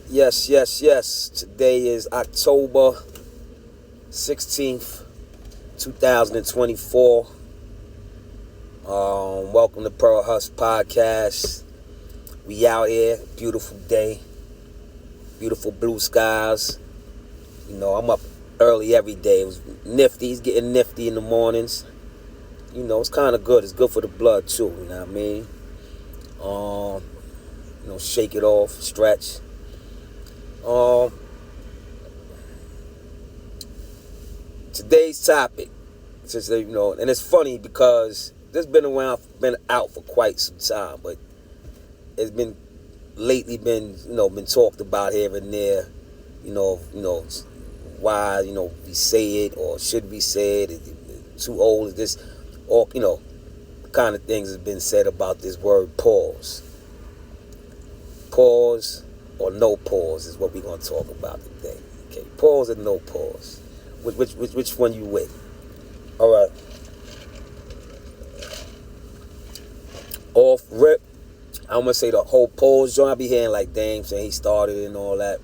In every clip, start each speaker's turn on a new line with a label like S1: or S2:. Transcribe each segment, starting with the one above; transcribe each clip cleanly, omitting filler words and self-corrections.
S1: Yes, yes, yes. Today is October 16th, 2024. Welcome to perHuspodcast. We out here, beautiful day, beautiful blue skies. I'm up early every day. It was nifty. It's getting nifty in the mornings. It's kind of good. It's good for the blood too. You know what I mean? Um, Shake it off, stretch. Um, Today's topic, and it's funny because this been out for quite some time, but it's been lately been talked about here and there. Why we say it or should we say it? Is it too old? Is this all kind of things has been said about this word pause. Pause or no pause is what we're gonna talk about today. Okay, pause or no pause. Which one you with? All right. Off rip. I'm gonna say the whole pause joint. I be hearing like, damn, saying he started it and all that.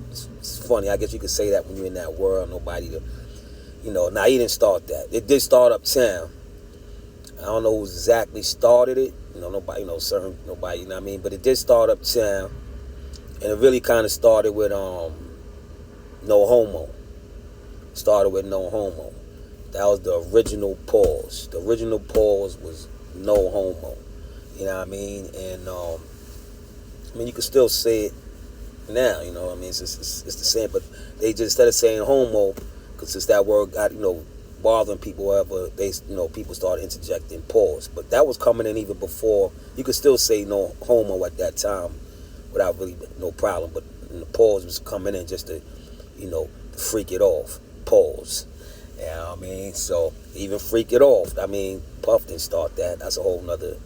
S1: It's funny. I guess you could say that when you're in that world. Nobody to, Now he didn't start that. It did start uptown. I don't know who exactly started it. Nobody, nobody. You know what I mean? But it did start uptown, and it really kind of started with no homo. Started with no homo. That was the original pause. The original pause was no homo. You know what I mean? And you can still say it now. You know what I mean? It's the same, but they just instead of saying homo, because since that word got bothering people, whatever, they people started interjecting pause. But that was coming in even before. You could still say no homo at that time without really no problem. But the pause was coming in just to freak it off. Pause. You know what I mean? So even freak it off. I mean, Puff didn't start that. That's a whole nother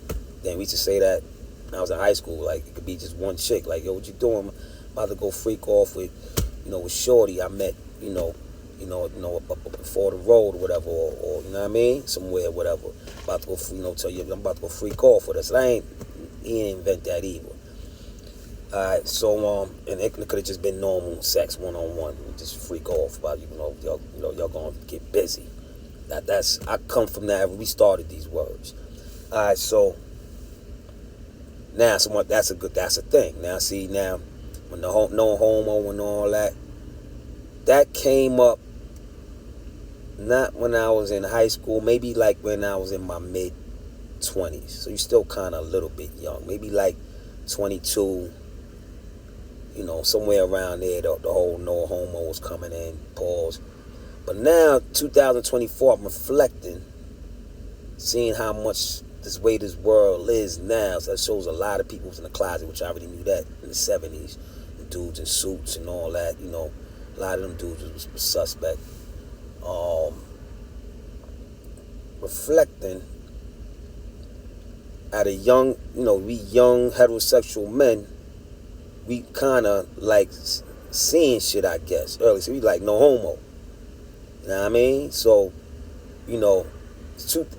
S1: thing. We used to say that when I was in high school. Like, it could be just one chick. Like, yo, what you doing? I'm about to go freak off with Shorty I met, before the road or whatever, or you know what I mean? Somewhere, whatever. About to go, tell you I'm about to go freak off with us. He didn't invent that either. Alright, so and it could have just been normal sex one-on-one. Just freak off about y'all gonna get busy. I come from that. We started these words. Alright, so now that's a thing. Now see, when the no homo and all that came up not when I was in high school, maybe like when I was in my mid-20s. So you're still kind of a little bit young. Maybe like 22, somewhere around there, the whole no homo was coming in, pause. But now, 2024, I'm reflecting, seeing how much this way this world is now. So that shows a lot of people was in the closet, which I already knew that in the 70s. The dudes in suits and all that, a lot of them dudes was suspect. Reflecting at a young, we young heterosexual men, we kind of like seeing shit, I guess, early. So we like no homo. You know what I mean? So,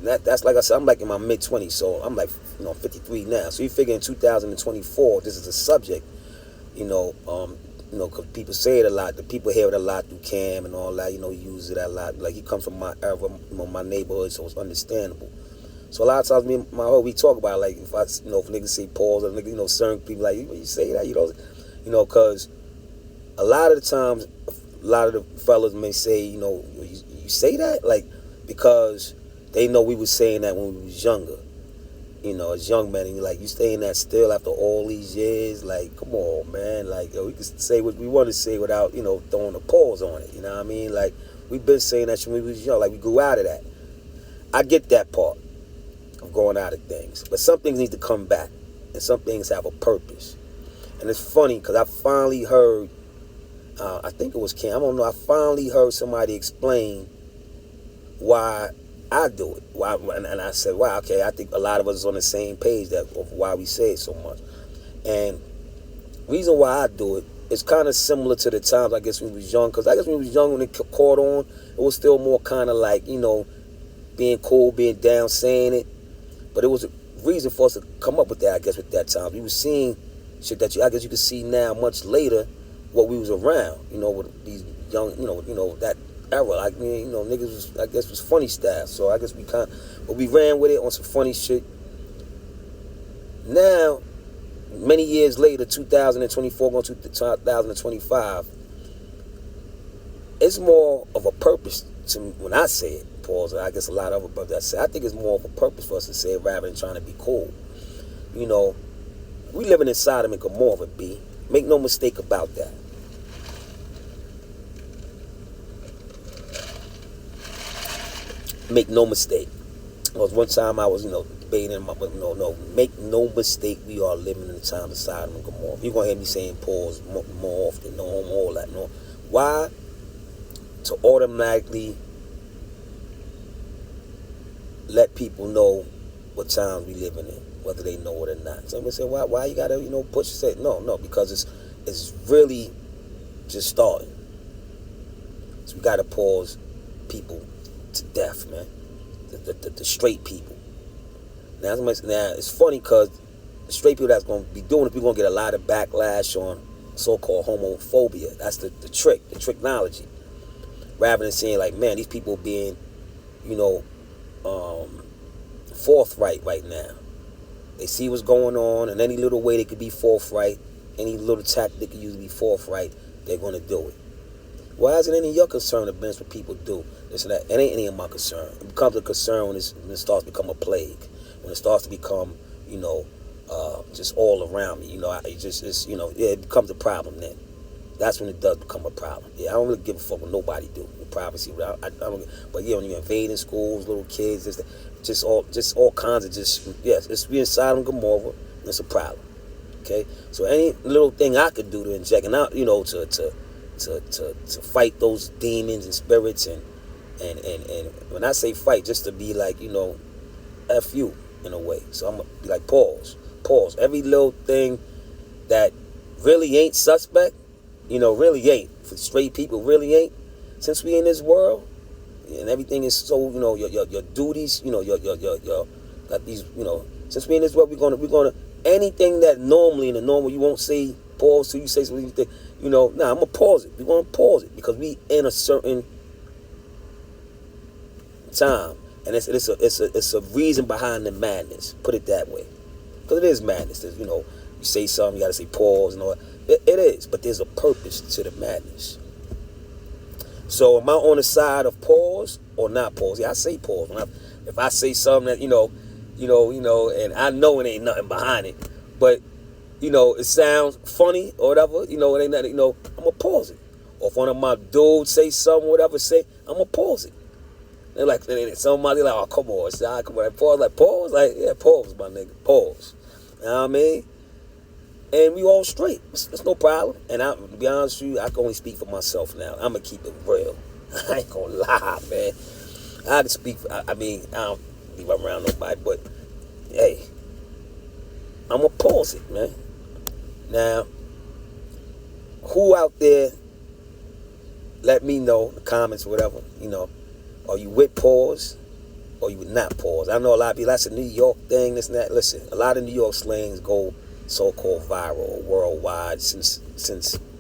S1: that's like I said, I'm like in my mid-20s, so I'm like, 53 now. So you figure in 2024, this is a subject, because people say it a lot. The people hear it a lot through Cam and all that, use it a lot. Like, he comes from my era, my neighborhood, so it's understandable. So a lot of times, me and my hoe, we talk about, like, if niggas say pause, or niggas, certain people, like, you say that, because a lot of the times, a lot of the fellas may say, you say that? Like, because they know we was saying that when we was younger, as young men, and you're like, you saying that still after all these years? Like, come on, man. Like, we can say what we want to say without, throwing a pause on it, you know what I mean? Like, we've been saying that when we was young, like, we grew out of that. I get that part of going out of things, but some things need to come back, and some things have a purpose. And it's funny, because I finally heard, I think it was Cam, I don't know, I finally heard somebody explain why I do it. Why, and I said, wow, okay, I think a lot of us is on the same page of why we say it so much. And reason why I do it is kind of similar to the times, I guess, when we was young, because I guess when we was young, when it caught on, it was still more kind of like, being cool, being down, saying it. But it was a reason for us to come up with that, I guess, with that time. We were seeing Shit that I guess you can see now much later what we was around, with these young, that era. Like, niggas was, I guess, was funny style. So I guess but we ran with it on some funny shit. Now, many years later, 2024 going to 2025, it's more of a purpose to when I say it, pause. I guess a lot of other brothers say, I think it's more of a purpose for us to say it rather than trying to be cool. We living in Sodom and Gomorrah, B. Make no mistake about that. Make no mistake. Because one time I was, debating, make no mistake, we are living in the time of Sodom and Gomorrah. You're going to hear me saying pause more often, all that, no. Why? To automatically let people know what times we living in, whether they know it or not. Somebody say, why you gotta, push and say, no, because it's really just starting. So we gotta pause people to death, man. The straight people. Now it's funny because the straight people that's gonna be doing it, we're gonna get a lot of backlash on so-called homophobia. That's the tricknology. Rather than saying like, man, these people being, forthright right now. They see what's going on, and any little way they could be forthright, any little tactic they could use to be forthright, they're going to do it. Why isn't any of your concern of business what people do? This and that. It ain't any of my concern. It becomes a concern when it starts to become a plague. When it starts to become, just all around me. It becomes a problem then. That's when it does become a problem. Yeah, I don't really give a fuck what nobody do with privacy. I don't. But yeah, when you're invading schools, little kids, just all kinds of it's being Sodom and Gomorrah. It's a problem. Okay, so any little thing I could do to inject and out, to fight those demons and spirits and when I say fight, just to be like, F you in a way. So I'm gonna be like pause. Every little thing that really ain't suspect. Really ain't. For straight people, really ain't. Since we in this world, and everything is so, your duties, your got these, since we in this world, we're gonna, anything that normally in the normal you won't say pause till you say something, I'm gonna pause it. We're gonna pause it because we in a certain time, and it's a reason behind the madness. Put it that way, because it is madness. There's, you say something, you gotta say pause and all that. It is, but there's a purpose to the madness. So am I on the side of pause or not pause? Yeah, I say pause. If I say something that, and I know it ain't nothing behind it, but, it sounds funny or whatever, it ain't nothing, I'm going to pause it. Or if one of my dudes say something, whatever, I'm going to pause it. They're like, somebody like, oh, come on, son, come on, pause, like, pause? Like, yeah, pause, my nigga, pause. You know what I mean? And we all straight. It's no problem. And to be honest with you, I can only speak for myself now. I'm going to keep it real. I ain't going to lie, man. I can speak I don't leave around nobody, but, hey, I'm going to pause it, man. Now, who out there, let me know in the comments or whatever, are you with pause or you would not pause? I know a lot of people, that's a New York thing, this and that. Listen, a lot of New York slangs go so-called viral worldwide since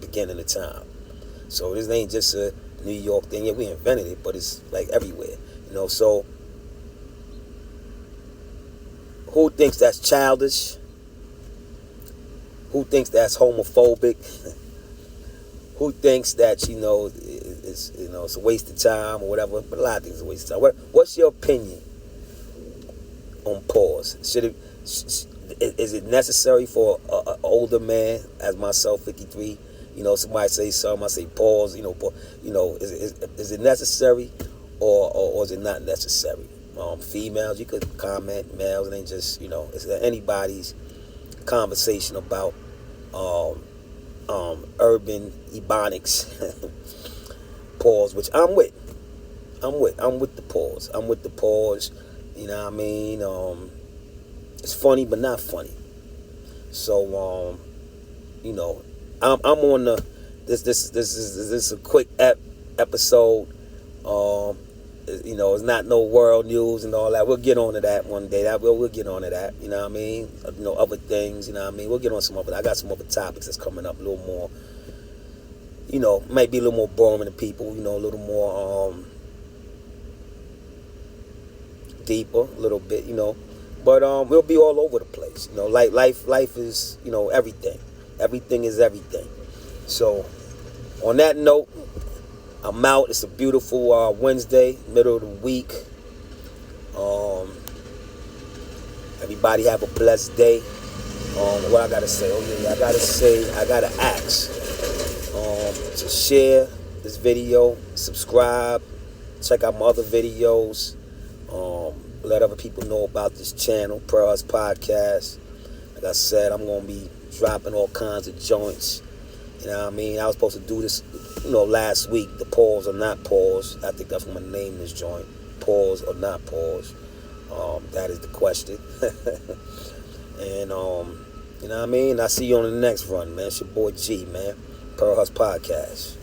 S1: beginning of time. So this ain't just a New York thing. Yeah, we invented it, but it's like everywhere. So who thinks that's childish? Who thinks that's homophobic? Who thinks that, it's a waste of time or whatever? But a lot of things are a waste of time. What's your opinion on pause? Is it necessary for an older man, as myself, 53? Somebody say something, I say pause. Is it necessary, or is it not necessary? Females, you could comment. Males, it ain't just it's anybody's conversation about urban ebonics. Pause, which I'm with. I'm with the pause. I'm with the pause. You know what I mean? It's funny, but not funny. So, I'm on the. This is a quick episode. You know, it's not no world news and all that. We'll get on to that one day. We'll get on to that. You know what I mean? You know, other things. You know what I mean? We'll get on some other. I got some other topics that's coming up a little more. You know, might be a little more boring to people. You know, a little more deeper, a little bit. You know, but we'll be all over the place. You know, like life is, you know, everything. Everything is everything. So, on that note, I'm out. It's a beautiful Wednesday, middle of the week. Everybody have a blessed day. What I gotta say? Oh yeah, I gotta ask to share this video, subscribe, check out my other videos, let other people know about this channel, perHuspodcast. Like I said, I'm gonna be dropping all kinds of joints. You know what I mean? I was supposed to do this, you know, last week. The pause or not pause. I think that's what I'm gonna name this joint. Pause or not pause. That is the question. And you know what I mean? I'll see you on the next run, man. It's your boy G, man. perHuspodcast.